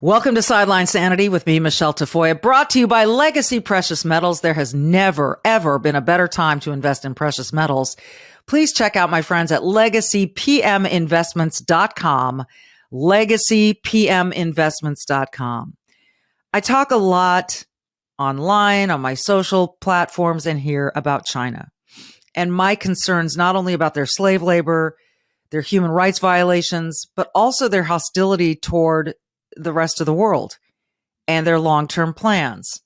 Welcome to Sideline Sanity with me, Michele Tafoya, brought to you by Legacy Precious Metals. There has never, ever been a better time to invest in precious metals. Please check out my friends at legacypminvestments.com, legacypminvestments.com. I talk a lot online, on my social platforms, and here about China and my concerns not only about their slave labor, their human rights violations, but also their hostility toward the rest of the world and their long-term plans.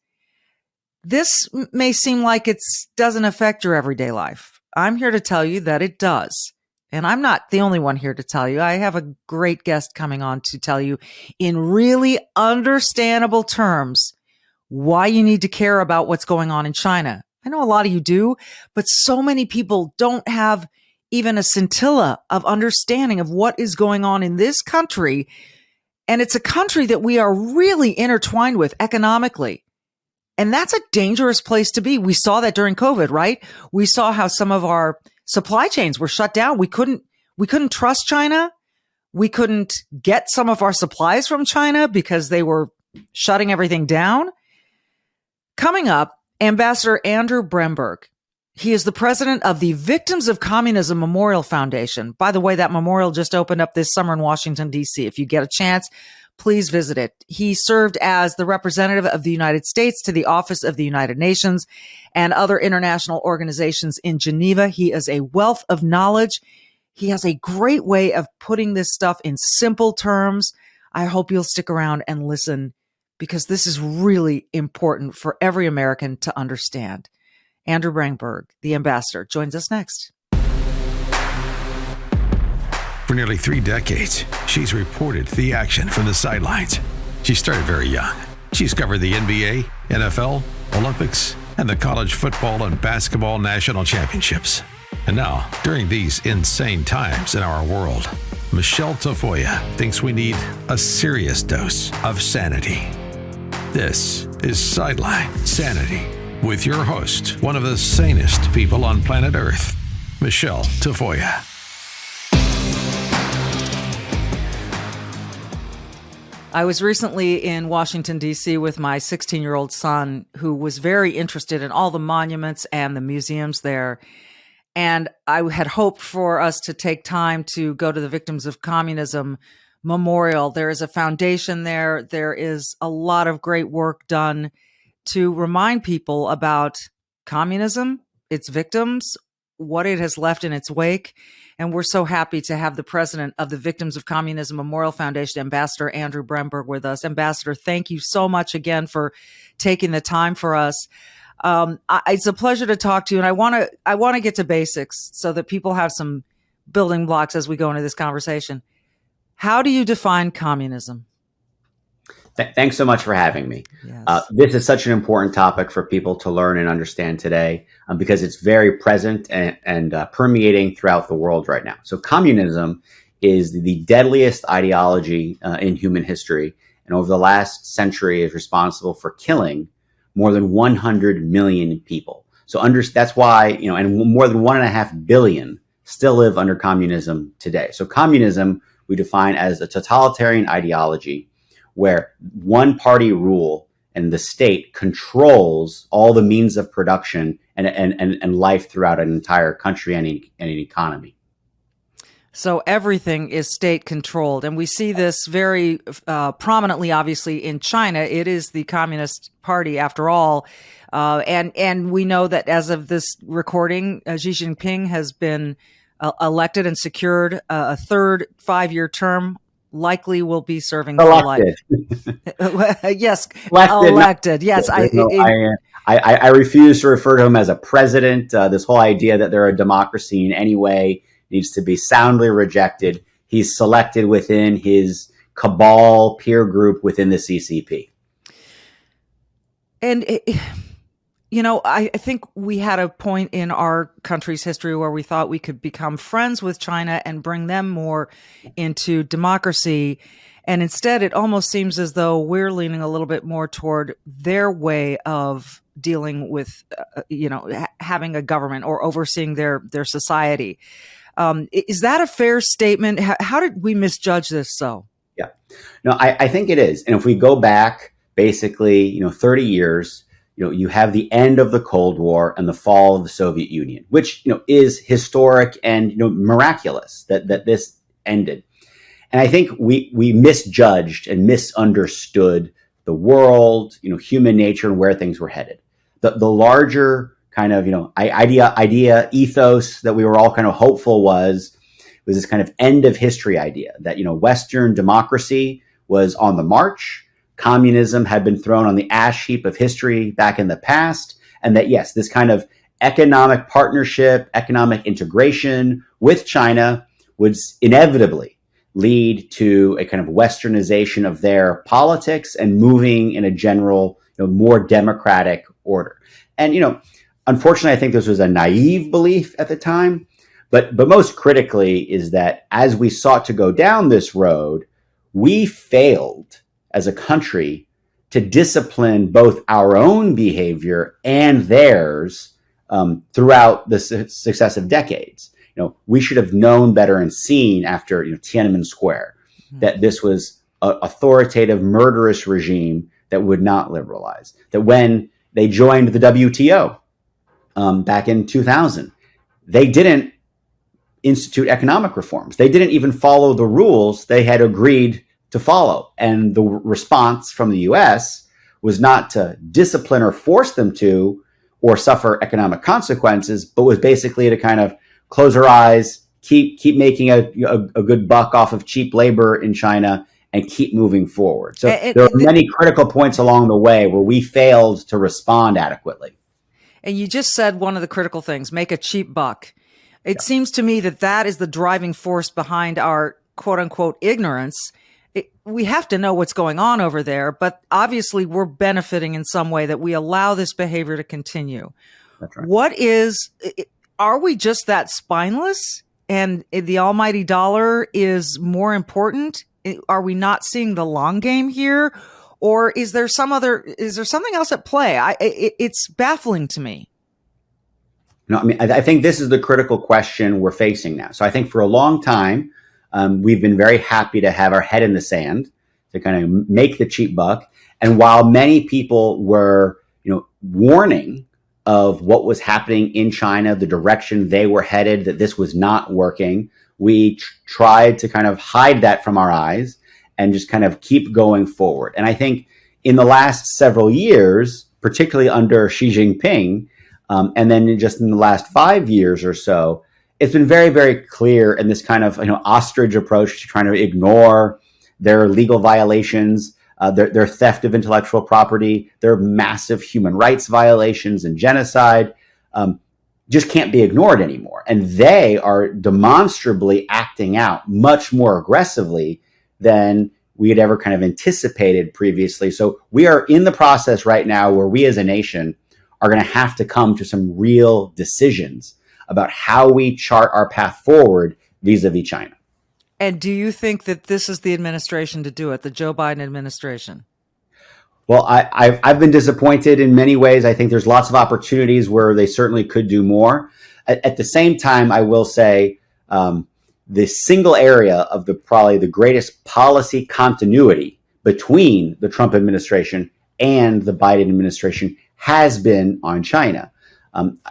This may seem like it doesn't affect your everyday life. I'm here to tell you that it does. And I'm not the only one here to tell you. I have a great guest coming on to tell you in really understandable terms why you need to care about what's going on in China. I know a lot of you do, but so many people don't have even a scintilla of understanding of what is going on in this country. And it's a country that we are really intertwined with economically. And that's a dangerous place to be. We saw that during COVID, right? We saw how some of our supply chains were shut down. We couldn't trust China. We couldn't get some of our supplies from China because they were shutting everything down. Coming up, Ambassador Andrew Bremberg. He is the president of the Victims of Communism Memorial Foundation. By the way, that memorial just opened up this summer in Washington, D.C. If you get a chance, please visit it. He served as the representative of the United States to the Office of the United Nations and other international organizations in Geneva. He is a wealth of knowledge. He has a great way of putting this stuff in simple terms. I hope you'll stick around and listen because this is really important for every American to understand. Andrew Bremberg, the ambassador, joins us next. For nearly 3 decades, she's reported the action from the sidelines. She started very young. She's covered the NBA, NFL, Olympics, and the college football and basketball national championships. And now, during these insane times in our world, Michele Tafoya thinks we need a serious dose of sanity. This is Sideline Sanity with your host, one of the sanest people on planet Earth, Michele Tafoya. I was recently in Washington, D.C. with my 16-year-old son, who was very interested in all the monuments and the museums there. And I had hoped for us to take time to go to the Victims of Communism Memorial. There is a foundation there. There is a lot of great work done to remind people about communism, its victims, what it has left in its wake. And we're so happy to have the president of the Victims of Communism Memorial Foundation, Ambassador Andrew Bremberg, with us. Ambassador, thank you so much again for taking the time for us. It's a pleasure to talk to you. And I want to get to basics so that people have some building blocks as we go into this conversation. How do you define communism? Thanks so much for having me. Yes. This is such an important topic for people to learn and understand today because it's very present and permeating throughout the world right now. So communism is the deadliest ideology in human history, and over the last century is responsible for killing more than 100 million people. So that's why, and more than 1.5 billion still live under communism today. So communism we define as a totalitarian ideology where one party rule and the state controls all the means of production and life throughout an entire country and an economy. So everything is state controlled. And we see this very prominently, obviously, in China. It is the Communist Party, after all. And we know that as of this recording, Xi Jinping has been elected and secured a third 5-year term. Likely will be serving for life. Yes, elected. Yes, I refuse to refer to him as a president. This whole idea that they're a democracy in any way needs to be soundly rejected. He's selected within his cabal peer group within the CCP. And I think we had a point in our country's history where we thought we could become friends with China and bring them more into democracy. And instead, it almost seems as though we're leaning a little bit more toward their way of dealing with, having a government or overseeing their society. Is that a fair statement? How did we misjudge this so? Yeah. No, I think it is. And if we go back basically, 30 years, you have the end of the Cold War and the fall of the Soviet Union, which, is historic and, miraculous that this ended. And I think we misjudged and misunderstood the world, human nature and where things were headed. The larger kind of, idea ethos that we were all kind of hopeful was this kind of end of history idea that, Western democracy was on the march. Communism had been thrown on the ash heap of history back in the past. And that, yes, this kind of economic partnership, economic integration with China would inevitably lead to a kind of westernization of their politics and moving in a general, more democratic order. And, unfortunately, I think this was a naive belief at the time. But most critically is that as we sought to go down this road, we failed as a country to discipline both our own behavior and theirs throughout the successive decades. We should have known better and seen after Tiananmen Square that this was an authoritative, murderous regime that would not liberalize. That when they joined the WTO back in 2000, they didn't institute economic reforms. They didn't even follow the rules they had agreed to follow. And the response from the US was not to discipline or force them to or suffer economic consequences, but was basically to kind of close our eyes, keep making a good buck off of cheap labor in China and keep moving forward. So there are many critical points along the way where we failed to respond adequately. And you just said one of the critical things, make a cheap buck. It seems to me that is the driving force behind our quote unquote ignorance. We have to know what's going on over there, but obviously we're benefiting in some way that we allow this behavior to continue. That's right. Are we just that spineless and the almighty dollar is more important? Are we not seeing the long game here? Or is there something else at play? It's baffling to me. No, I think this is the critical question we're facing now. So I think for a long time, we've been very happy to have our head in the sand to kind of make the cheap buck. And while many people were, warning of what was happening in China, the direction they were headed, that this was not working, we tried to kind of hide that from our eyes and just kind of keep going forward. And I think in the last several years, particularly under Xi Jinping, and then just in the last 5 years or so, it's been very, very clear in this kind of ostrich approach to trying to ignore their legal violations, their theft of intellectual property, their massive human rights violations and genocide, just can't be ignored anymore. And they are demonstrably acting out much more aggressively than we had ever kind of anticipated previously. So we are in the process right now where we as a nation are going to have to come to some real decisions about how we chart our path forward vis-a-vis China. And do you think that this is the administration to do it, the Joe Biden administration? Well, I've been disappointed in many ways. I think there's lots of opportunities where they certainly could do more. At the same time, I will say the single area of probably the greatest policy continuity between the Trump administration and the Biden administration has been on China.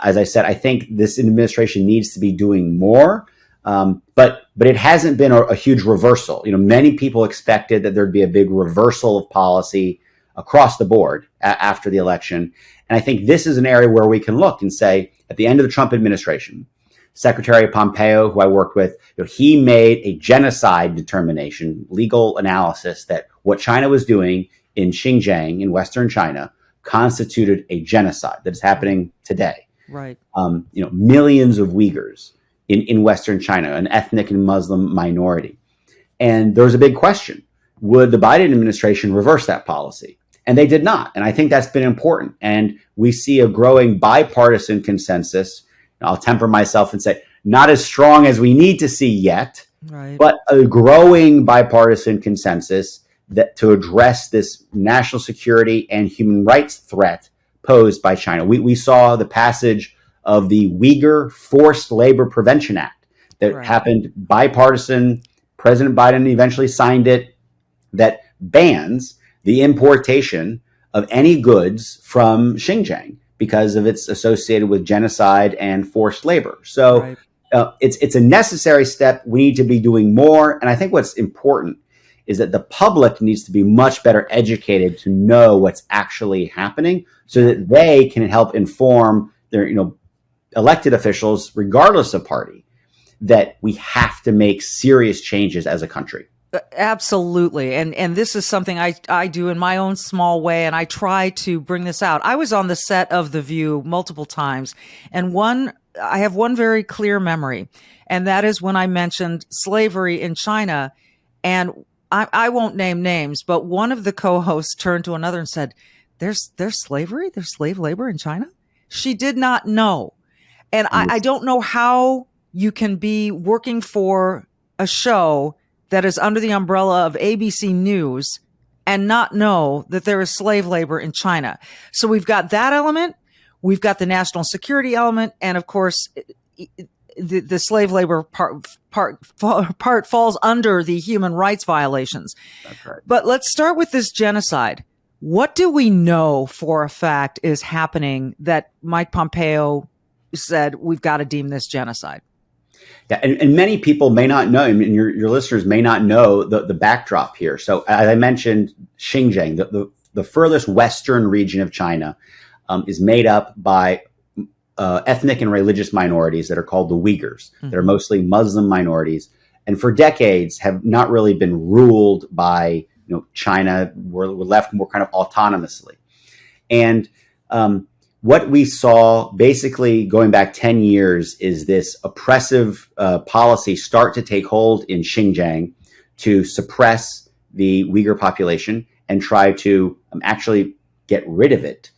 As I said, I think this administration needs to be doing more, but it hasn't been a huge reversal. Many people expected that there'd be a big reversal of policy across the board after the election. And I think this is an area where we can look and say, at the end of the Trump administration, Secretary Pompeo, who I worked with, he made a genocide determination, legal analysis that what China was doing in Xinjiang in Western China constituted a genocide that is happening today. Right. Millions of Uyghurs in Western China, an ethnic and Muslim minority. And there was a big question. Would the Biden administration reverse that policy? And they did not. And I think that's been important. And we see a growing bipartisan consensus. I'll temper myself and say, not as strong as we need to see yet, right, but a growing bipartisan consensus that to address this national security and human rights threat posed by China. We saw the passage of the Uyghur Forced Labor Prevention Act that happened bipartisan. President Biden eventually signed it. that bans the importation of any goods from Xinjiang because of it's associated with genocide and forced labor. So Right. it's a necessary step. We need to be doing more. And I think what's important is that the public needs to be much better educated to know what's actually happening so that they can help inform their, elected officials, regardless of party, that we have to make serious changes as a country. Absolutely. And this is something I do in my own small way, and I try to bring this out. I was on the set of The View multiple times, and I have one very clear memory, and that is when I mentioned slavery in China. And I won't name names, but one of the co-hosts turned to another and said, there's slavery? There's slave labor in China? She did not know. And I don't know how you can be working for a show that is under the umbrella of ABC News and not know that there is slave labor in China. So we've got that element. We've got the national security element. And of course, the slave labor part falls under the human rights violations. That's right. But let's start with this genocide. What do we know for a fact is happening that Mike Pompeo said we've got to deem this genocide? Yeah, and many people may not know, and your listeners may not know the backdrop here. So as I mentioned, Xinjiang, the furthest western region of China, is made up by ethnic and religious minorities that are called the Uyghurs. Mm-hmm. They're mostly Muslim minorities, and for decades have not really been ruled by China. We're left more kind of autonomously. And what we saw basically going back 10 years is this oppressive policy start to take hold in Xinjiang to suppress the Uyghur population and try to actually get rid of it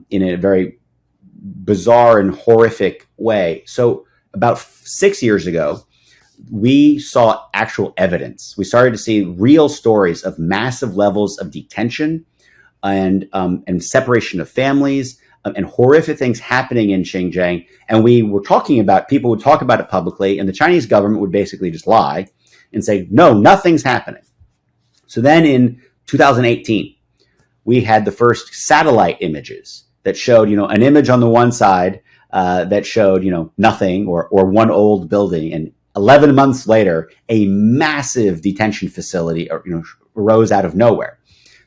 in a very bizarre and horrific way. So about 6 years ago, we saw actual evidence. We started to see real stories of massive levels of detention and separation of families and horrific things happening in Xinjiang. And we were talking about, people would talk about it publicly, and the Chinese government would basically just lie and say, no, nothing's happening. So then in 2018, we had the first satellite images that showed, an image on the one side that showed, nothing or one old building. And 11 months later, a massive detention facility, arose out of nowhere.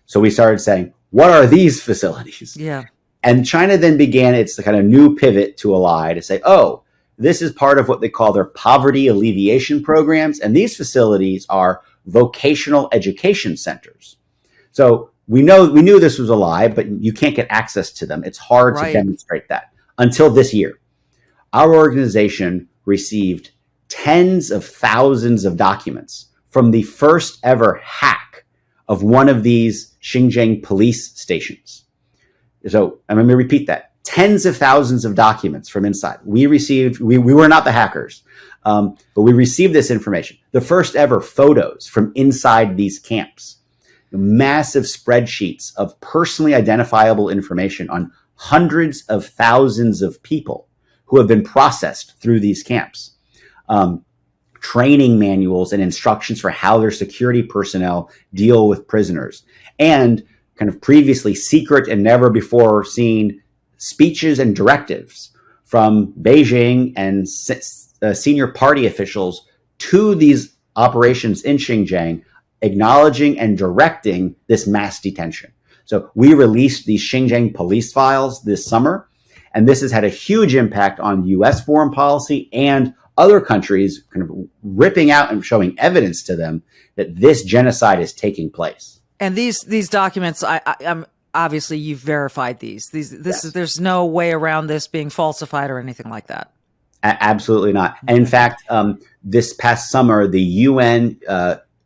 So we started saying, what are these facilities? Yeah. And China then began its kind of new pivot to a lie to say, oh, this is part of what they call their poverty alleviation programs. And these facilities are vocational education centers. So we knew this was a lie, but you can't get access to them. It's hard to demonstrate that. Until this year, our organization received tens of thousands of documents from the first ever hack of one of these Xinjiang police stations. So let me repeat that. Tens of thousands of documents from inside. We were not the hackers, but we received this information. The first ever photos from inside these camps. Massive spreadsheets of personally identifiable information on hundreds of thousands of people who have been processed through these camps. Training manuals and instructions for how their security personnel deal with prisoners. And kind of previously secret and never before seen speeches and directives from Beijing and senior party officials to these operations in Xinjiang, acknowledging and directing this mass detention. So we released these Xinjiang police files this summer, and this has had a huge impact on U.S. foreign policy and other countries kind of ripping out and showing evidence to them that this genocide is taking place. And these documents, I'm obviously you've verified these. Yes. There's no way around this being falsified or anything like that. Absolutely not. And in fact, this past summer, the UN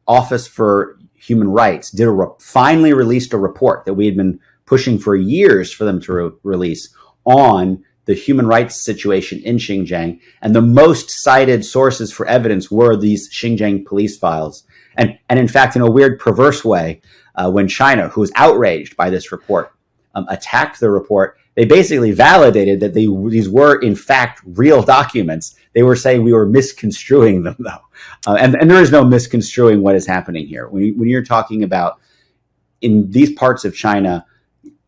Office for Human Rights finally released a report that we had been pushing for years for them to release on the human rights situation in Xinjiang. And the most cited sources for evidence were these Xinjiang police files. And in fact, in a weird, perverse way, when China, who was outraged by this report, attacked the report, they basically validated that these were, in fact, real documents. They were saying we were misconstruing them, though. And there is no misconstruing what is happening here. When you're talking about in these parts of China,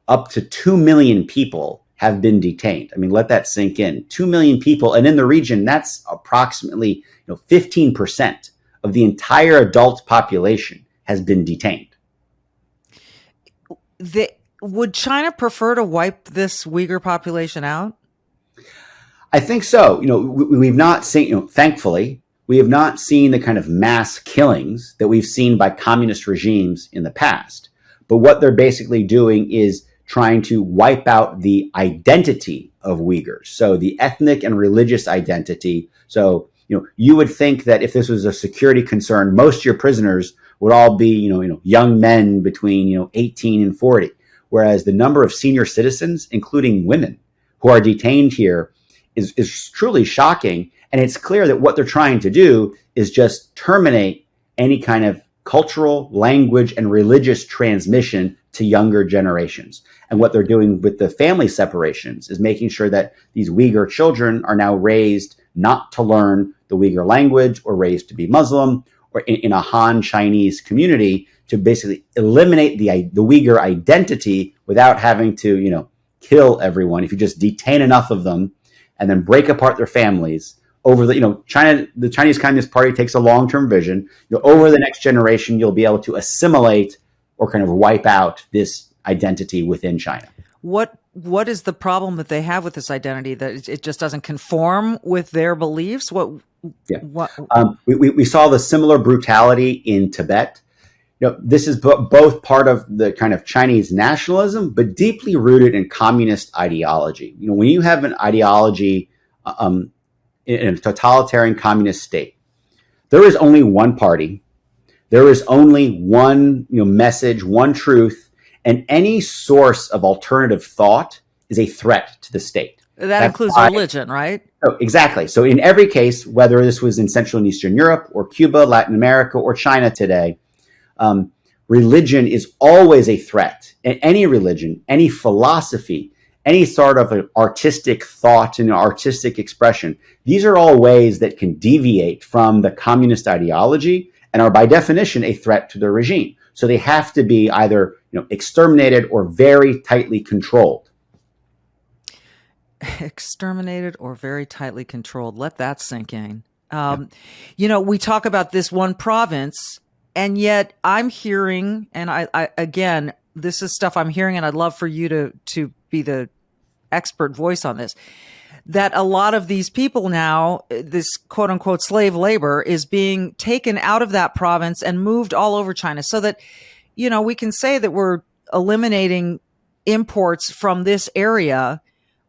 up to 2 million people have been detained. I mean, let that sink in. 2 million people. And in the region, that's approximately 15% of the entire adult population has been detained. Would China prefer to wipe this Uyghur population out? I think so. We've not seen, thankfully, we have not seen the kind of mass killings that we've seen by communist regimes in the past. But what they're basically doing is trying to wipe out the identity of Uyghurs. So the ethnic and religious identity. So, you would think that if this was a security concern, most of your prisoners would all be, young men between, 18 and 40. Whereas the number of senior citizens, including women, who are detained here is truly shocking. And it's clear that what they're trying to do is just terminate any kind of cultural, language, and religious transmission to younger generations. And what they're doing with the family separations is making sure that these Uyghur children are now raised not to learn the Uyghur language or raised to be Muslim or in a Han Chinese community, to basically eliminate the Uyghur identity without having to, kill everyone. If you just detain enough of them and then break apart their families over the Chinese Communist Party takes a long-term vision. Over the next generation, you'll be able to assimilate or kind of wipe out this identity within China. What is the problem that they have with this identity, that it just doesn't conform with their beliefs? We saw the similar brutality in Tibet. This is both part of the kind of Chinese nationalism, but deeply rooted in communist ideology. When you have an ideology in a totalitarian communist state, there is only one party, there is only one message, one truth, and any source of alternative thought is a threat to the state. That includes religion, right? Oh, exactly. So in every case, whether this was in Central and Eastern Europe or Cuba, Latin America, or China today, religion is always a threat. And any religion, any philosophy, any sort of an artistic thought and artistic expression, these are all ways that can deviate from the communist ideology and are by definition a threat to the regime. So they have to be either exterminated or very tightly controlled. Exterminated or very tightly controlled. Let that sink in. We talk about this one province, and yet I'm hearing, and I again, this is stuff I'm hearing, and I'd love for you to be the expert voice on this, that a lot of these people now, this quote unquote slave labor, is being taken out of that province and moved all over China, so that, we can say that we're eliminating imports from this area,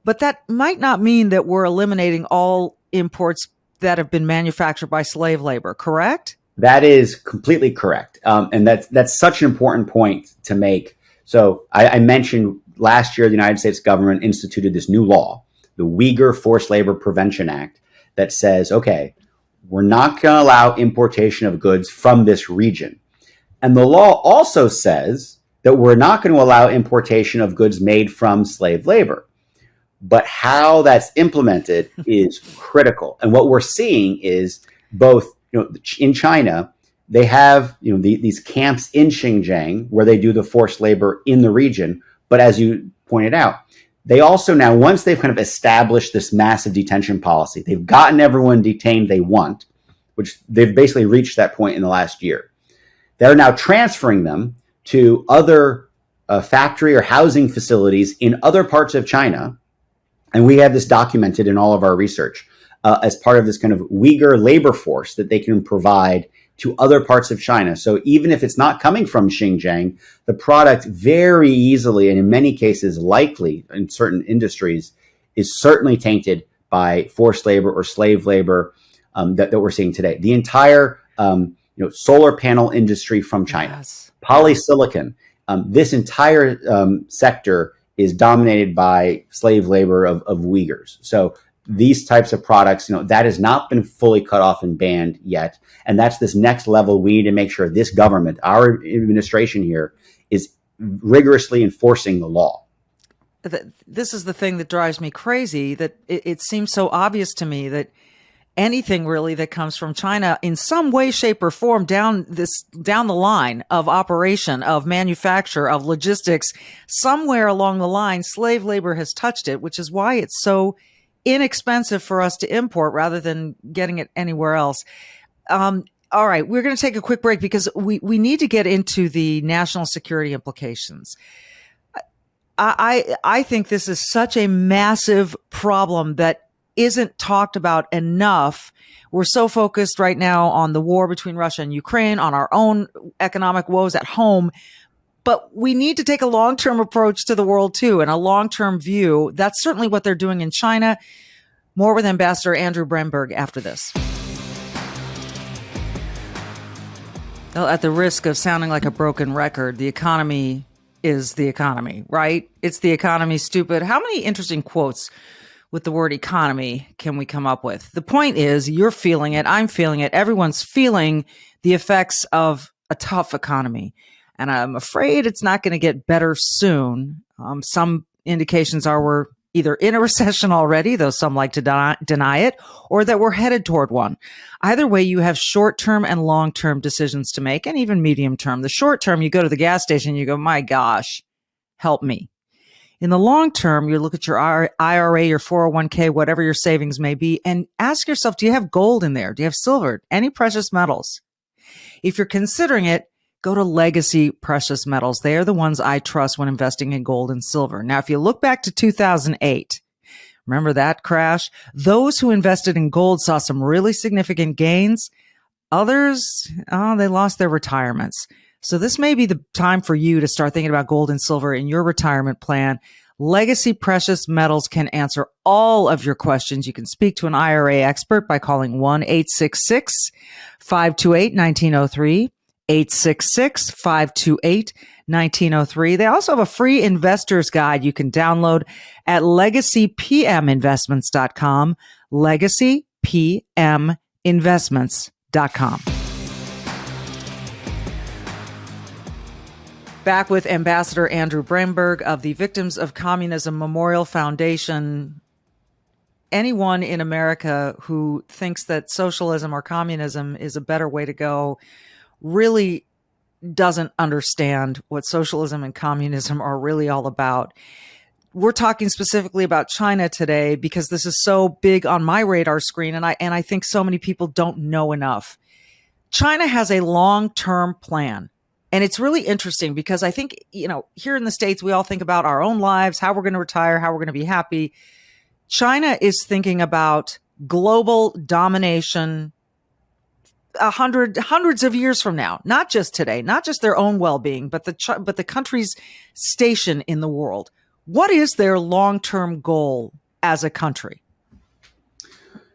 but that might not mean that we're eliminating all imports that have been manufactured by slave labor, correct? That is completely correct. And that's such an important point to make. So I mentioned last year, the United States government instituted this new law, the Uyghur Forced Labor Prevention Act, that says, okay, we're not going to allow importation of goods from this region. And the law also says that we're not going to allow importation of goods made from slave labor. But how that's implemented is critical. And what we're seeing is both, in China, they have, these camps in Xinjiang where they do the forced labor in the region. But as you pointed out, they also now, once they've kind of established this massive detention policy, they've gotten everyone detained they want, which they've basically reached that point in the last year. They're now transferring them to other factory or housing facilities in other parts of China. And we have this documented in all of our research as part of this kind of Uyghur labor force that they can provide to other parts of China. So even if it's not coming from Xinjiang, the product very easily, and in many cases likely in certain industries, is certainly tainted by forced labor or slave labor that we're seeing today. The entire solar panel industry from China, yes. Polysilicon, this entire sector is dominated by slave labor of Uyghurs. So these types of products, that has not been fully cut off and banned yet. And that's this next level. We need to make sure this government, our administration here, is rigorously enforcing the law. this is the thing that drives me crazy, that it seems so obvious to me that anything really that comes from China in some way, shape, or form down the line of operation, of manufacture, of logistics, somewhere along the line, slave labor has touched it, which is why it's so inexpensive for us to import rather than getting it anywhere else. All right, we're going to take a quick break because we need to get into the national security implications. I think this is such a massive problem that isn't talked about enough. We're so focused right now on the war between Russia and Ukraine, on our own economic woes at home. But we need to take a long-term approach to the world too, and a long-term view. That's certainly what they're doing in China. More with Ambassador Andrew Bremberg after this. Well, at the risk of sounding like a broken record, the economy is the economy, right? It's the economy, stupid. How many interesting quotes with the word economy can we come up with? The point is, you're feeling it. I'm feeling it. Everyone's feeling the effects of a tough economy. And I'm afraid it's not going to get better soon. Some indications are we're either in a recession already, though some like to deny it, or that we're headed toward one. Either way, you have short-term and long-term decisions to make, and even medium-term. The short-term, you go to the gas station, you go, my gosh, help me. In the long term, you look at your IRA, your 401k, whatever your savings may be, and ask yourself, do you have gold in there? Do you have silver? Any precious metals? If you're considering it, go to Legacy Precious Metals. They are the ones I trust when investing in gold and silver. Now, if you look back to 2008, remember that crash? Those who invested in gold saw some really significant gains. Others, they lost their retirements. So this may be the time for you to start thinking about gold and silver in your retirement plan. Legacy Precious Metals can answer all of your questions. You can speak to an IRA expert by calling 1-866-528-1903, 866-528-1903. They also have a free investor's guide you can download at legacypminvestments.com, legacypminvestments.com. Back with Ambassador Andrew Bremberg of the Victims of Communism Memorial Foundation. Anyone in America who thinks that socialism or communism is a better way to go really doesn't understand what socialism and communism are really all about. We're talking specifically about China today because this is so big on my radar screen, and I think so many people don't know enough. China has a long-term plan. And it's really interesting because I think, here in the States, we all think about our own lives, how we're going to retire, how we're going to be happy. China is thinking about global domination hundreds of years from now, not just today, not just their own well-being, but the country's station in the world. What is their long-term goal as a country?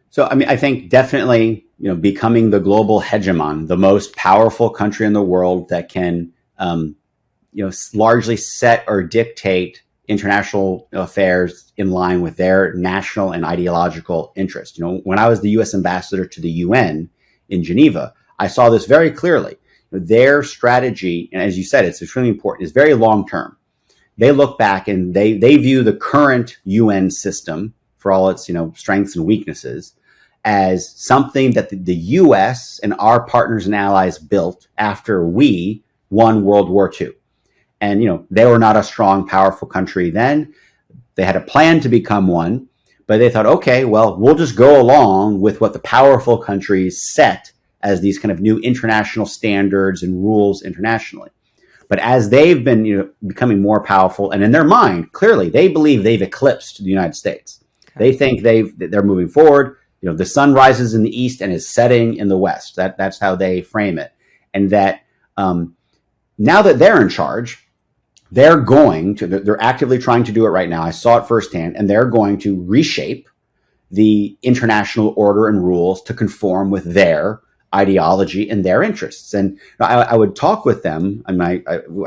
So, I think definitely, becoming the global hegemon, the most powerful country in the world that can, largely set or dictate international affairs in line with their national and ideological interests. When I was the U.S. ambassador to the UN in Geneva, I saw this very clearly. Their strategy, and as you said, it's extremely important, is very long term. They look back and they view the current UN system, for all its strengths and weaknesses, as something that the U.S. and our partners and allies built after we won World War II. And, they were not a strong, powerful country then. They had a plan to become one, but they thought, okay, well, we'll just go along with what the powerful countries set as these kind of new international standards and rules internationally. But as they've been becoming more powerful, and in their mind, clearly, they believe they've eclipsed the United States. Okay. They think they're moving forward. The sun rises in the east and is setting in the west. That's how they frame it. And that now that they're in charge, they're actively trying to do it right now. I saw it firsthand, and they're going to reshape the international order and rules to conform with their ideology and their interests. And I would talk with them, and I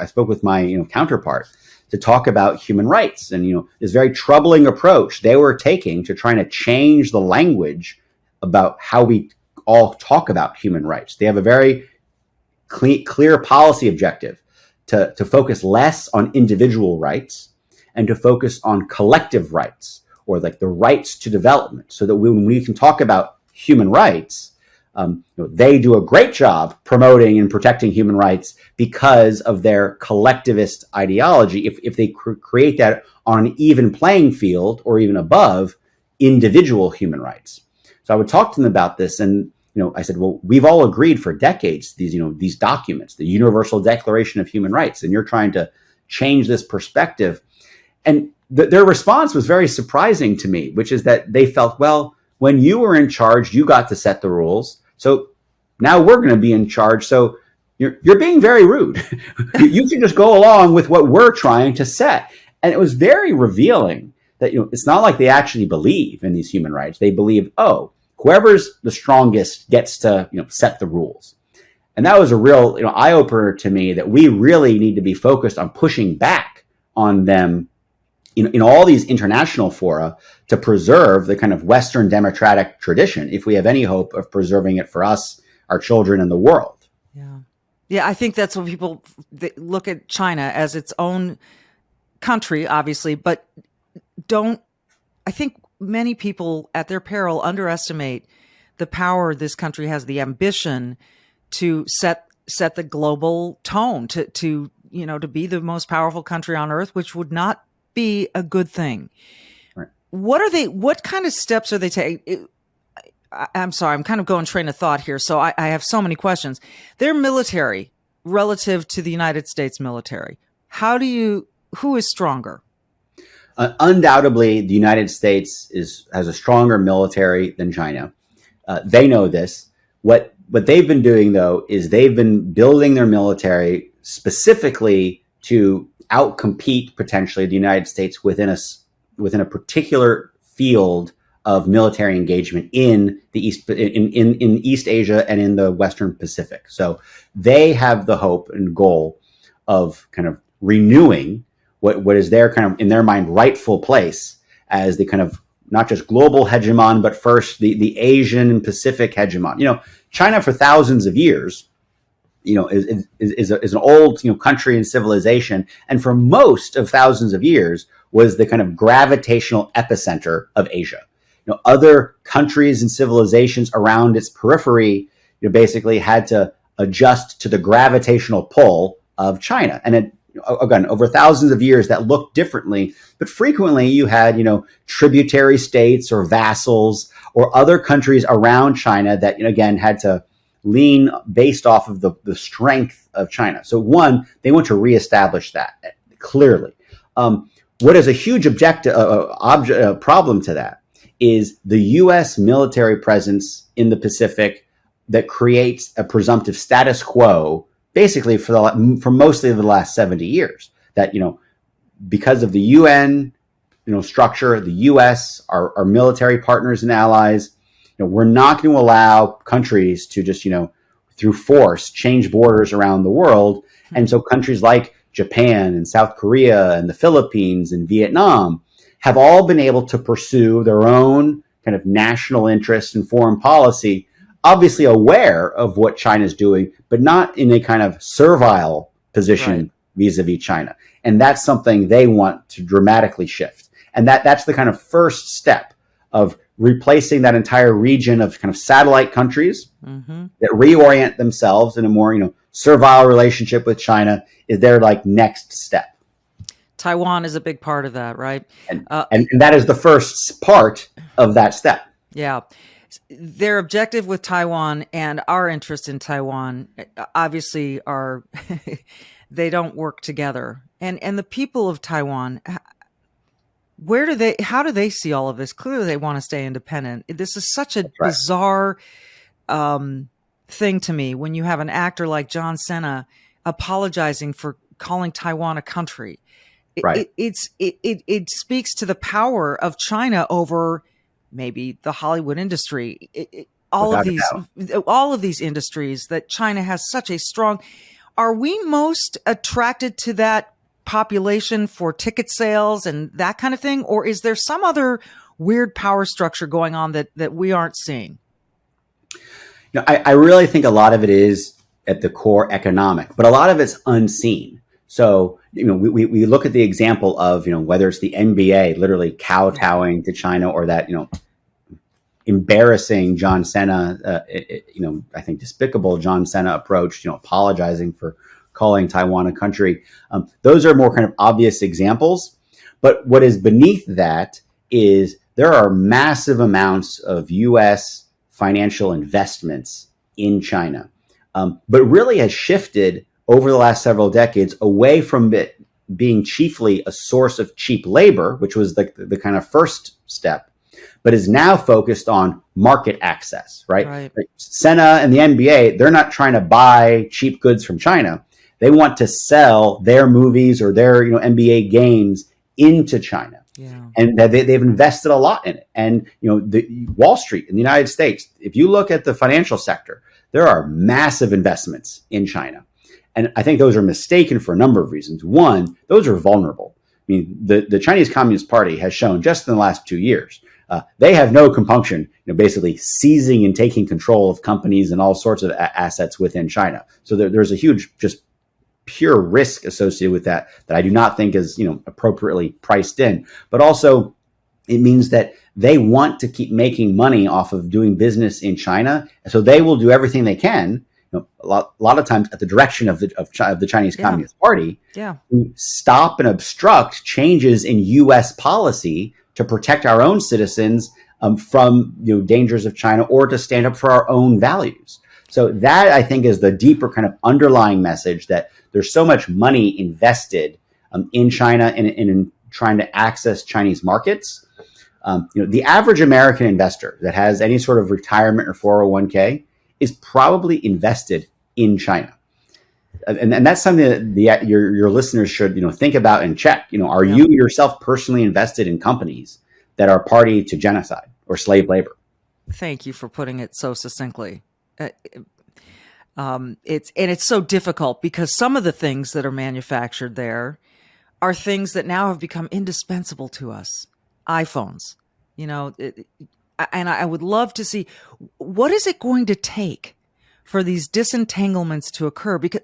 spoke with my counterpart to talk about human rights and this very troubling approach they were taking to trying to change the language about how we all talk about human rights. They have a very clear policy objective to focus less on individual rights and to focus on collective rights, or like the rights to development, so that when we can talk about human rights, they do a great job promoting and protecting human rights because of their collectivist ideology. If they create that on an even playing field or even above individual human rights. So I would talk to them about this, and I said, well, we've all agreed for decades these documents, the Universal Declaration of Human Rights, and you're trying to change this perspective. And their response was very surprising to me, which is that they felt, well, when you were in charge, you got to set the rules. So now we're going to be in charge. So you're being very rude. You can just go along with what we're trying to set. And it was very revealing that it's not like they actually believe in these human rights. They believe, oh, whoever's the strongest gets to set the rules. And that was a real eye opener to me, that we really need to be focused on pushing back on them in all these international fora to preserve the kind of Western democratic tradition, if we have any hope of preserving it for us, our children, and the world. Yeah, I think that's when people look at China as its own country, obviously, but I think many people at their peril underestimate the power this country has, the ambition to set the global tone, to be the most powerful country on earth, which would not be a good thing. Right. What kind of steps are they taking? I'm sorry, I'm kind of going train of thought here. So I have so many questions. Their military relative to the United States military, who is stronger? Undoubtedly, the United States has a stronger military than China. They know this. What they've been doing, though, is they've been building their military specifically to outcompete potentially the United States within a particular field of military engagement in the in East Asia and in the Western Pacific. So they have the hope and goal of kind of renewing what is their kind of, in their mind, rightful place as the kind of not just global hegemon, but first the Asian and Pacific hegemon. China for thousands of years, is an old country and civilization, and for most of thousands of years was the kind of gravitational epicenter of Asia. Other countries and civilizations around its periphery, basically had to adjust to the gravitational pull of China, and again, over thousands of years that looked differently, but frequently you had, tributary states or vassals or other countries around China that, again, had to lean based off of the strength of China. So one, they want to reestablish that clearly. What is a huge problem to that is the U.S. military presence in the Pacific that creates a presumptive status quo basically for mostly the last 70 years, that, because of the UN, structure, the US, our military partners and allies, we're not going to allow countries to just, through force, change borders around the world. And so countries like Japan and South Korea and the Philippines and Vietnam have all been able to pursue their own kind of national interests and foreign policy, obviously aware of what China's doing, but not in a kind of servile position vis-a-vis China. And that's something they want to dramatically shift. And that's the kind of first step of replacing that entire region of kind of satellite countries that reorient themselves in a more, servile relationship with China is their next step. Taiwan is a big part of that, right? And that is the first part of that step. Yeah. Their objective with Taiwan and our interest in Taiwan obviously are, they don't work together. And the people of Taiwan, how do they see all of this? Clearly they want to stay independent. This is such a bizarre thing to me when you have an actor like John Cena apologizing for calling Taiwan a country. It speaks to the power of China over maybe the Hollywood industry, all of these industries that China has such a strong. Are we most attracted to that population for ticket sales and that kind of thing, or is there some other weird power structure going on that we aren't seeing? I really think a lot of it is at the core economic, but a lot of it's unseen. So we look at the example of, whether it's the NBA literally kowtowing to China, or that, embarrassing John Cena, I think despicable John Cena approach, apologizing for calling Taiwan a country. Those are more kind of obvious examples. But what is beneath that is there are massive amounts of U.S. financial investments in China, but really has shifted over the last several decades away from it being chiefly a source of cheap labor, which was the kind of first step, but is now focused on market access, right? Like Senna and the NBA, they're not trying to buy cheap goods from China. They want to sell their movies or their NBA games into China. Yeah. And they've invested a lot in it. And, the Wall Street in the United States, if you look at the financial sector, there are massive investments in China. And I think those are mistaken for a number of reasons. One, those are vulnerable. I mean, the Chinese Communist Party has shown just in the last 2 years, they have no compunction, basically seizing and taking control of companies and all sorts of assets within China. So there's a huge, just pure risk associated with that I do not think is, appropriately priced in. But also, it means that they want to keep making money off of doing business in China. So they will do everything they can, a lot of times at the direction of the Chinese Communist Party, to stop and obstruct changes in U.S. policy to protect our own citizens from dangers of China, or to stand up for our own values. So that, I think, is the deeper kind of underlying message, that there's so much money invested in China and in trying to access Chinese markets. The average American investor that has any sort of retirement or 401k is probably invested in China. And that's something that your listeners should think about and check. Are you yourself personally invested in companies that are party to genocide or slave labor? Thank you for putting it so succinctly. It's so difficult because some of the things that are manufactured there are things that now have become indispensable to us. iPhones, and I would love to see, what is it going to take for these disentanglements to occur? Because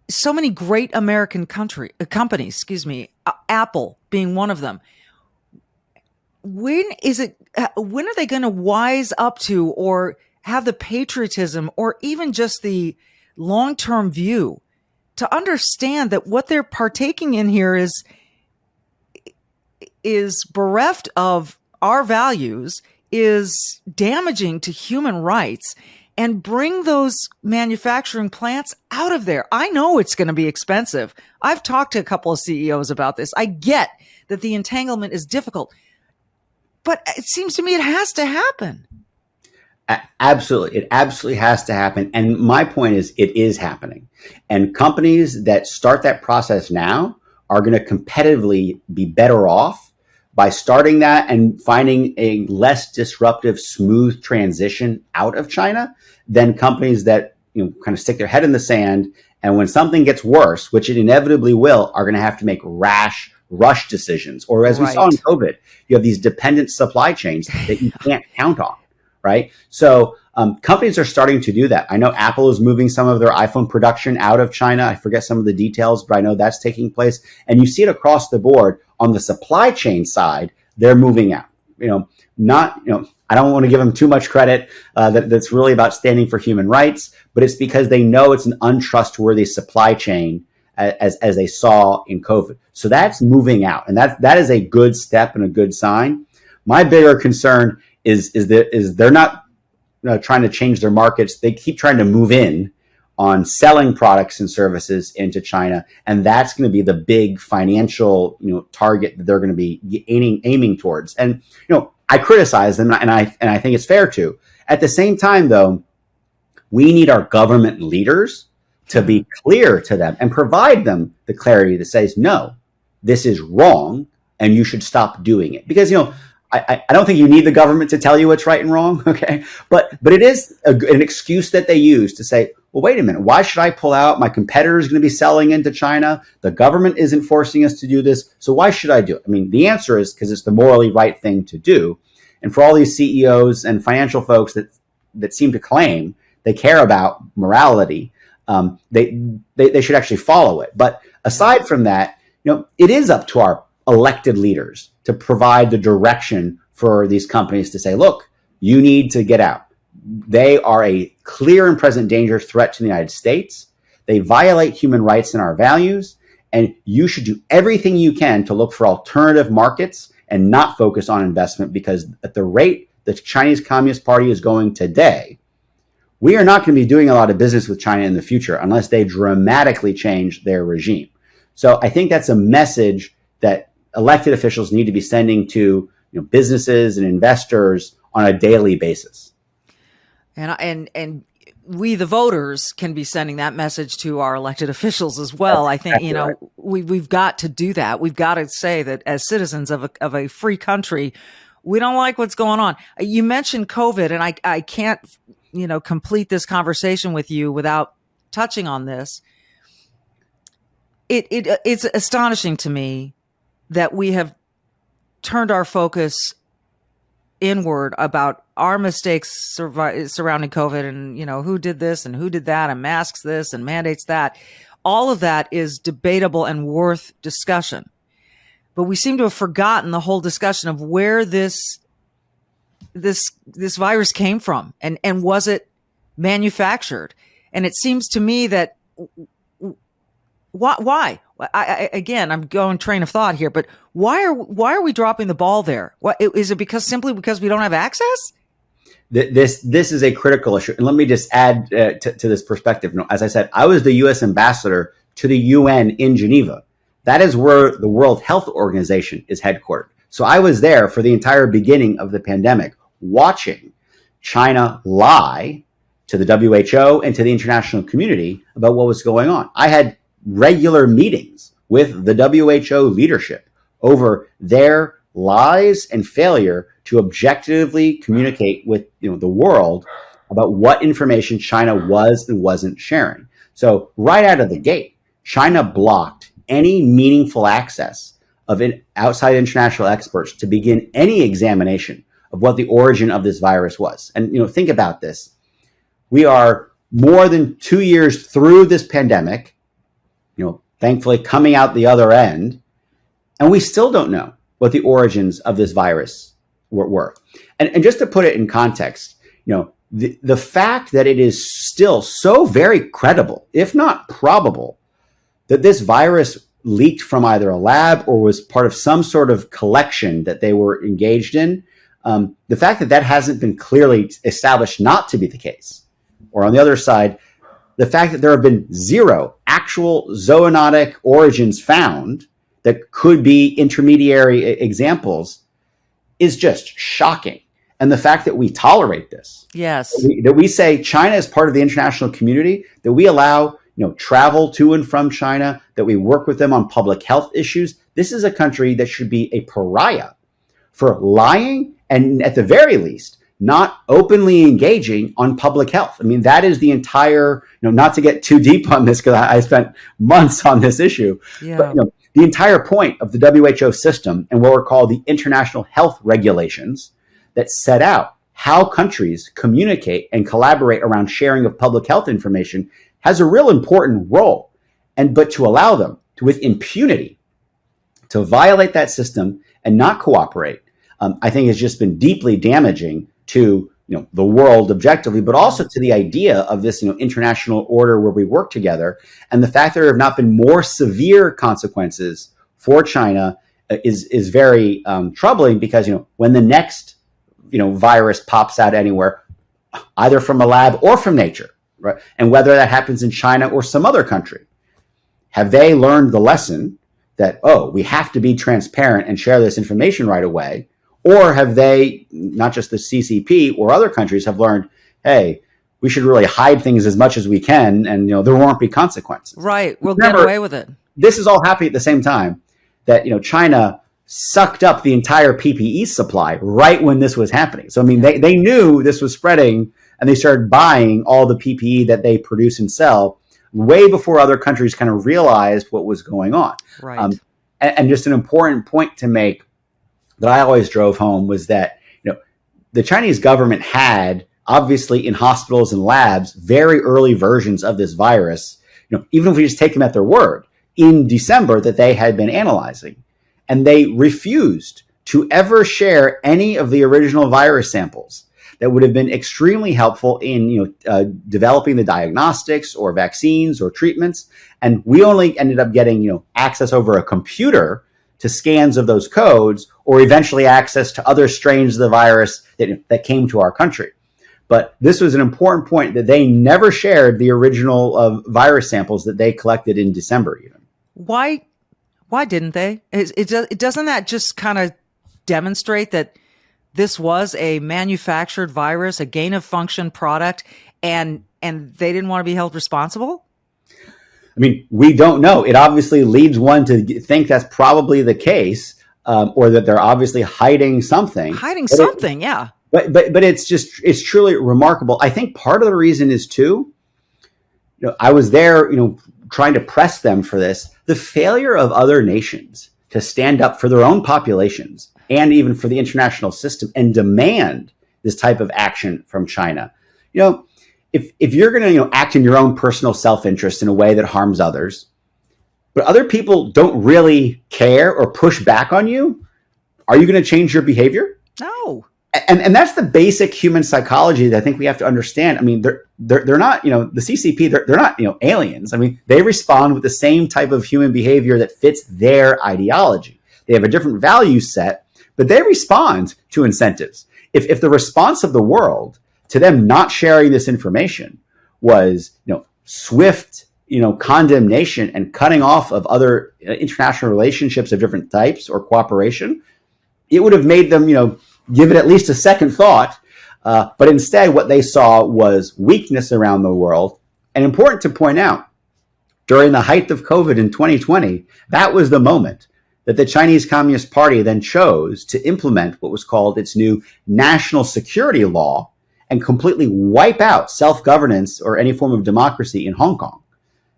so many great American companies, Apple being one of them. When are they going to wise up to, or have the patriotism, or even just the long-term view to understand that what they're partaking in here is bereft of our values, is damaging to human rights, and bring those manufacturing plants out of there? I know it's going to be expensive. I've talked to a couple of CEOs about this. I get that the entanglement is difficult, but it seems to me it has to happen. Absolutely. It absolutely has to happen. And my point is, it is happening. And companies that start that process now are going to competitively be better off by starting that and finding a less disruptive, smooth transition out of China than companies that, kind of stick their head in the sand. And when something gets worse, which it inevitably will, are going to have to make rush decisions. Or as we saw in COVID, you have these dependent supply chains that you can't count on. Right. So companies are starting to do that. I know Apple is moving some of their iPhone production out of China. I forget some of the details, but I know that's taking place. And you see it across the board on the supply chain side. They're moving out. I don't want to give them too much credit that's really about standing for human rights, but it's because they know it's an untrustworthy supply chain, as they saw in COVID. So that's moving out. And that is a good step and a good sign. My bigger concern is they're not trying to change their markets. They keep trying to move in on selling products and services into China, and that's going to be the big financial target that they're going to be aiming towards. And I criticize them, and I think it's fair to. At the same time, though, we need our government leaders to be clear to them and provide them the clarity that says, no, this is wrong, and you should stop doing it. Because I don't think you need the government to tell you what's right and wrong, okay? But it is an excuse that they use to say, well, wait a minute, why should I pull out? My competitor is going to be selling into China. The government isn't forcing us to do this, so why should I do it? I mean, the answer is because it's the morally right thing to do. And for all these CEOs and financial folks that seem to claim they care about morality, they should actually follow it. But Aside from that, it is up to our elected leaders to provide the direction for these companies to say, look, you need to get out. They are a clear and present danger threat to the United States. They violate human rights and our values. And you should do everything you can to look for alternative markets and not focus on investment, because at the rate the Chinese Communist Party is going today, we are not going to be doing a lot of business with China in the future unless they dramatically change their regime. So I think that's a message that elected officials need to be sending to businesses and investors on a daily basis. And we, the voters, can be sending that message to our elected officials as well. I think, we've got to do that. We've got to say that as citizens of a free country, we don't like what's going on. You mentioned COVID, and I can't, complete this conversation with you without touching on this. It's astonishing to me that we have turned our focus inward about our mistakes surrounding COVID, and who did this and who did that, and masks this and mandates that. All of that is debatable and worth discussion, but we seem to have forgotten the whole discussion of where this virus came from, and was it manufactured? And it seems to me that why? Again, I'm going train of thought here, but why are we dropping the ball there? What is it? Simply because we don't have access? This is a critical issue, and let me just add to this perspective. As I said, I was the U.S. ambassador to the UN in Geneva. That is where the World Health Organization is headquartered. So I was there for the entire beginning of the pandemic, watching China lie to the WHO and to the international community about what was going on. I had regular meetings with the WHO leadership over their lies and failure to objectively communicate with the world about what information China was and wasn't sharing. So right out of the gate, China blocked any meaningful access of outside international experts to begin any examination of what the origin of this virus was. And think about this. We are more than 2 years through this pandemic, thankfully coming out the other end, and we still don't know what the origins of this virus were. And just to put it in context, the fact that it is still so very credible, if not probable, that this virus leaked from either a lab or was part of some sort of collection that they were engaged in, the fact that hasn't been clearly established not to be the case, or on the other side, the fact that there have been zero actual zoonotic origins found that could be intermediary examples is just shocking. And the fact that we tolerate this, yes, that we say China is part of the international community, that we allow travel to and from China, that we work with them on public health issues. This is a country that should be a pariah for lying and, at the very least, not openly engaging on public health. I mean, that is the entire, not to get too deep on this because I spent months on this issue, but the entire point of the WHO system and what were called the international health regulations that set out how countries communicate and collaborate around sharing of public health information has a real important role. But to allow them to, with impunity, to violate that system and not cooperate, I think has just been deeply damaging to the world objectively, but also to the idea of this international order where we work together. And the fact that there have not been more severe consequences for China is very troubling, because when the next virus pops out anywhere, either from a lab or from nature, right, and whether that happens in China or some other country, have they learned the lesson that we have to be transparent and share this information right away? Or have they, not just the CCP or other countries, have learned, hey, we should really hide things as much as we can, and there won't be consequences. Right, we'll get away with it. This is all happening at the same time that China sucked up the entire PPE supply right when this was happening. So I mean, they knew this was spreading, and they started buying all the PPE that they produce and sell way before other countries kind of realized what was going on. Right. And just an important point to make that I always drove home was that, the Chinese government had, obviously in hospitals and labs, very early versions of this virus. Even if we just take them at their word, in December that they had been analyzing. And they refused to ever share any of the original virus samples that would have been extremely helpful in developing the diagnostics or vaccines or treatments. And we only ended up getting access over a computer to scans of those codes, or eventually access to other strains of the virus that came to our country. But this was an important point, that they never shared the original virus samples that they collected in December even. Why didn't they? Doesn't that just kind of demonstrate that this was a manufactured virus, a gain of function product, and they didn't want to be held responsible? I mean, we don't know. It obviously leads one to think that's probably the case, or that they're obviously hiding something. Yeah. But it's truly remarkable. I think part of the reason is too, I was there, trying to press them for this. The failure of other nations to stand up for their own populations and even for the international system and demand this type of action from China. If you're going to act in your own personal self-interest in a way that harms others, but other people don't really care or push back on you, are you going to change your behavior? No. And that's the basic human psychology that I think we have to understand. I mean, they're not, the CCP, they're not, aliens. I mean, they respond with the same type of human behavior that fits their ideology. They have a different value set, but they respond to incentives. If the response of the world to them not sharing this information was, swift, condemnation and cutting off of other international relationships of different types or cooperation, it would have made them, give it at least a second thought. But instead, what they saw was weakness around the world. And important to point out, during the height of COVID in 2020, that was the moment that the Chinese Communist Party then chose to implement what was called its new national security law and completely wipe out self-governance or any form of democracy in Hong Kong.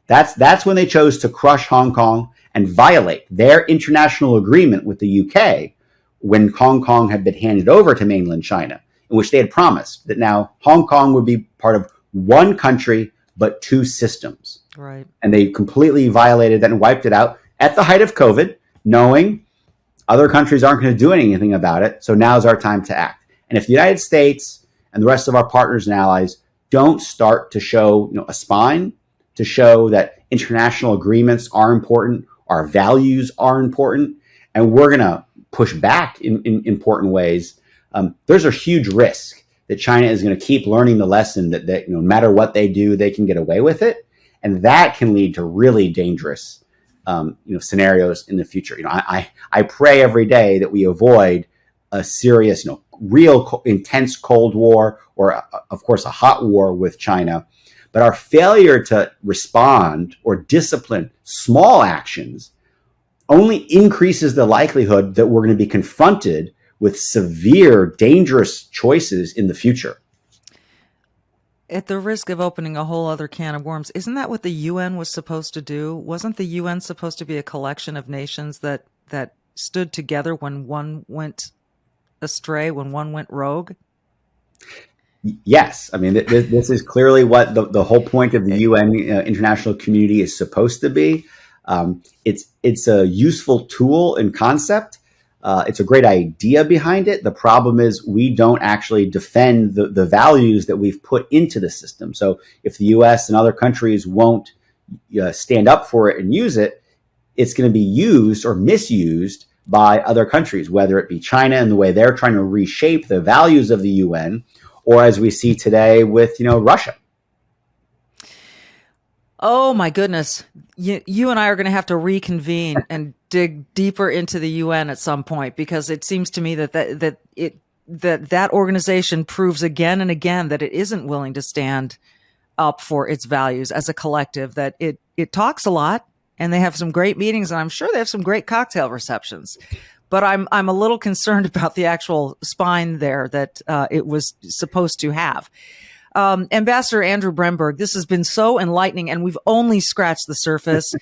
That's when they chose to crush Hong Kong and violate their international agreement with the UK when Hong Kong had been handed over to mainland China, in which they had promised that now Hong Kong would be part of one country, but two systems. Right. And they completely violated that and wiped it out at the height of COVID, knowing other countries aren't going to do anything about it. So now's our time to act. And if the United States and the rest of our partners and allies don't start to show a spine, to show that international agreements are important, our values are important, and we're going to push back in important ways, there's a huge risk that China is going to keep learning the lesson that no matter what they do, they can get away with it. And that can lead to really dangerous scenarios in the future. I pray every day that we avoid a serious, real intense Cold War or, of course, a hot war with China. But our failure to respond or discipline small actions only increases the likelihood that we're going to be confronted with severe, dangerous choices in the future. At the risk of opening a whole other can of worms, isn't that what the UN was supposed to do? Wasn't the UN supposed to be a collection of nations that stood together when one went astray, when one went rogue? Yes. I mean, this is clearly what the whole point of the UN international community is supposed to be. It's a useful tool and concept. It's a great idea behind it. The problem is we don't actually defend the values that we've put into the system. So if the US and other countries won't stand up for it and use it, it's going to be used or misused by other countries, whether it be China and the way they're trying to reshape the values of the UN, or as we see today with, Russia. Oh my goodness. You and I are going to have to reconvene and dig deeper into the UN at some point, because it seems to me that organization proves again and again that it isn't willing to stand up for its values as a collective, that it talks a lot and they have some great meetings, and I'm sure they have some great cocktail receptions. But I'm a little concerned about the actual spine there that it was supposed to have. Ambassador Andrew Bremberg, this has been so enlightening, and we've only scratched the surface.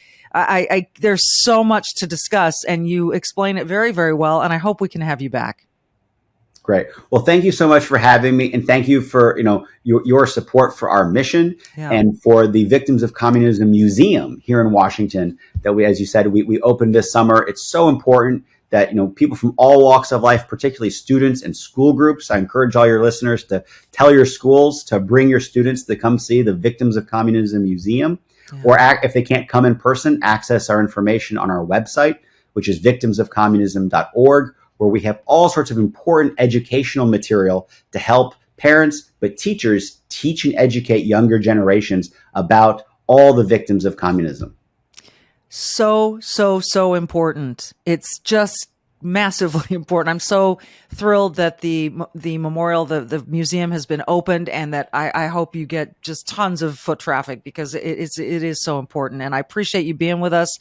There's so much to discuss, and you explain it very, very well, and I hope we can have you back. Great. Well, thank you so much for having me, and thank you for your support for our mission Yeah. and for the Victims of Communism Museum here in Washington that we, as you said, we opened this summer. It's so important that people from all walks of life, particularly students and school groups. I encourage all your listeners to tell your schools to bring your students to come see the Victims of Communism Museum, or if they can't come in person, access our information on our website, which is victimsofcommunism.org, where we have all sorts of important educational material to help parents, but teachers teach and educate younger generations about all the victims of communism. So important. It's just massively important. I'm so thrilled that the memorial, the museum has been opened, and that I hope you get just tons of foot traffic, because it is so important. And I appreciate you being with us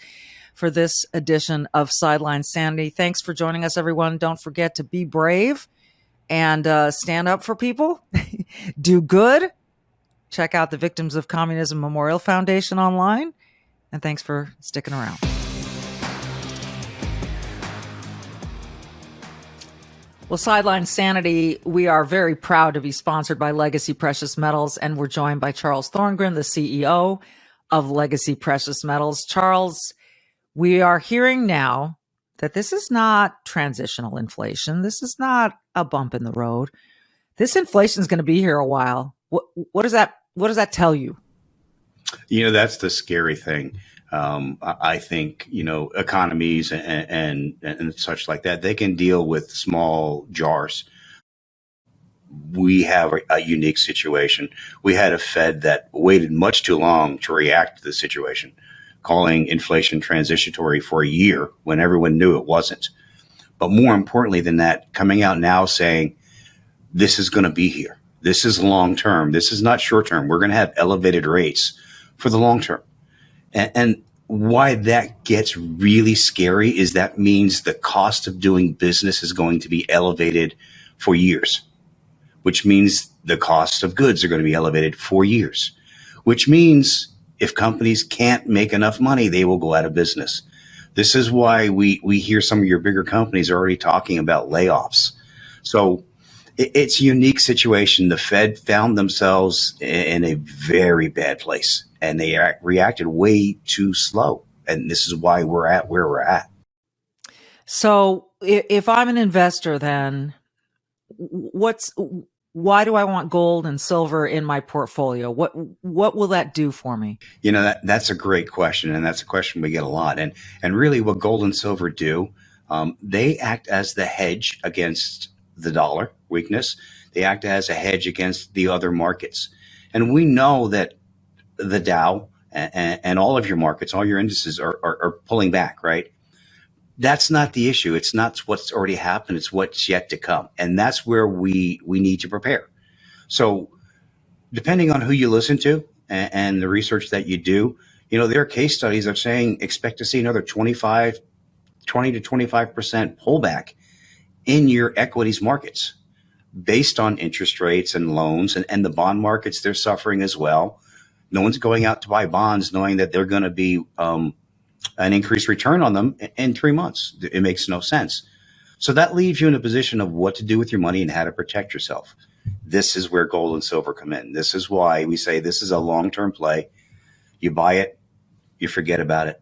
for this edition of Sideline Sanity. Thanks for joining us, everyone. Don't forget to be brave and stand up for people. Do good. Check out the Victims of Communism Memorial Foundation online. And thanks for sticking around. Well, Sideline Sanity, we are very proud to be sponsored by Legacy Precious Metals, and we're joined by Charles Thorngren, the CEO of Legacy Precious Metals. Charles, we are hearing now that this is not transitional inflation. This is not a bump in the road. This inflation is going to be here a while. What does that tell you? That's the scary thing. I think, economies and such like that, they can deal with small jars. We have a unique situation. We had a Fed that waited much too long to react to the situation, calling inflation transitory for a year when everyone knew it wasn't. But more importantly than that, coming out now saying, this is going to be here. This is long term. This is not short term. We're going to have elevated rates for the long term. And why that gets really scary is that means the cost of doing business is going to be elevated for years, which means the cost of goods are going to be elevated for years, which means if companies can't make enough money, they will go out of business. This is why we hear some of your bigger companies already talking about layoffs. So it's a unique situation. The Fed found themselves in a very bad place, and they reacted way too slow. And this is why we're at where we're at. So if I'm an investor, then why do I want gold and silver in my portfolio? What will that do for me? That's a great question. And that's a question we get a lot. And really what gold and silver do, they act as the hedge against the dollar weakness. They act as a hedge against the other markets. And we know that the Dow and all of your markets, all your indices are pulling back, right? That's not the issue. It's not what's already happened. It's what's yet to come. And that's where we need to prepare. So depending on who you listen to and the research that you do, there are case studies that are saying expect to see another 20 to 25% pullback in your equities markets based on interest rates and loans, and the bond markets, they're suffering as well. No one's going out to buy bonds knowing that they're going to be an increased return on them in 3 months. It makes no sense. So that leaves you in a position of what to do with your money and how to protect yourself. This is where gold and silver come in. This is why we say this is a long-term play. You buy it, you forget about it.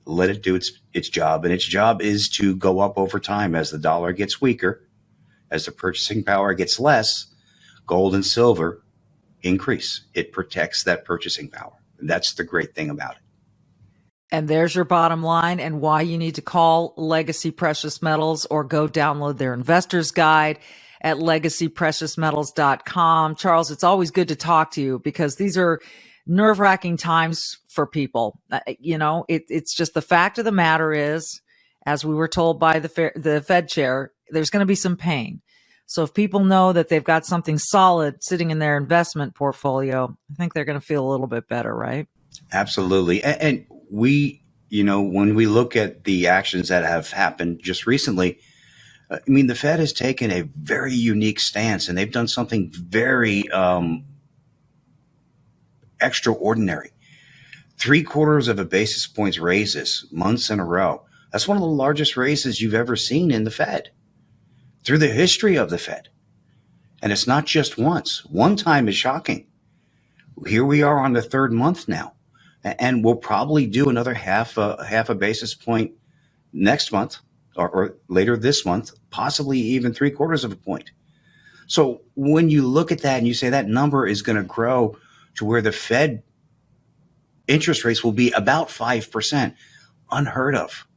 Let it do its job. And its job is to go up over time as the dollar gets weaker, as the purchasing power gets less. Gold and silver increase. It protects that purchasing power. And that's the great thing about it. And there's your bottom line, and why you need to call Legacy Precious Metals or go download their investor's guide at legacypreciousmetals.com. Charles, it's always good to talk to you, because these are nerve-wracking times for people. It's just the fact of the matter is, as we were told by the Fed chair, there's going to be some pain. So if people know that they've got something solid sitting in their investment portfolio, I think they're going to feel a little bit better, right? Absolutely. And we, when we look at the actions that have happened just recently, the Fed has taken a very unique stance, and they've done something very extraordinary. 0.75 of a basis points raises months in a row. That's one of the largest raises you've ever seen in the Fed. through the history of the Fed. And it's not just once. One time is shocking. Here we are on the third month now, and we'll probably do another half a basis point next month or later this month, possibly even 3/4 of a point. So when you look at that and you say that number is going to grow to where the Fed interest rates will be about 5%, unheard of.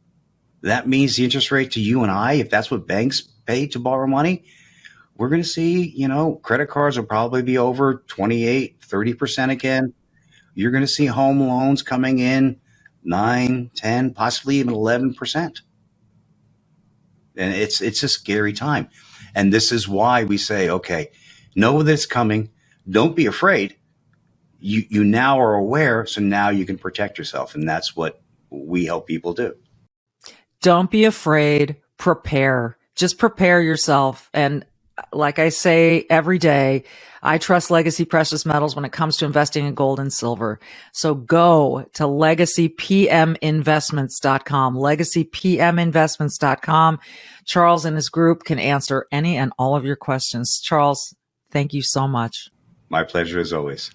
That means the interest rate to you and I, if that's what banks pay to borrow money, we're going to see, credit cards will probably be over 28, 30% again. You're going to see home loans coming in 9, 10, possibly even 11%. And it's a scary time. And this is why we say, okay, know that it's coming. Don't be afraid. You now are aware, so now you can protect yourself. And that's what we help people do. Don't be afraid. Prepare. Just prepare yourself. And like I say every day, I trust Legacy Precious Metals when it comes to investing in gold and silver. So go to legacypminvestments.com, legacypminvestments.com. Charles and his group can answer any and all of your questions. Charles, thank you so much. My pleasure as always.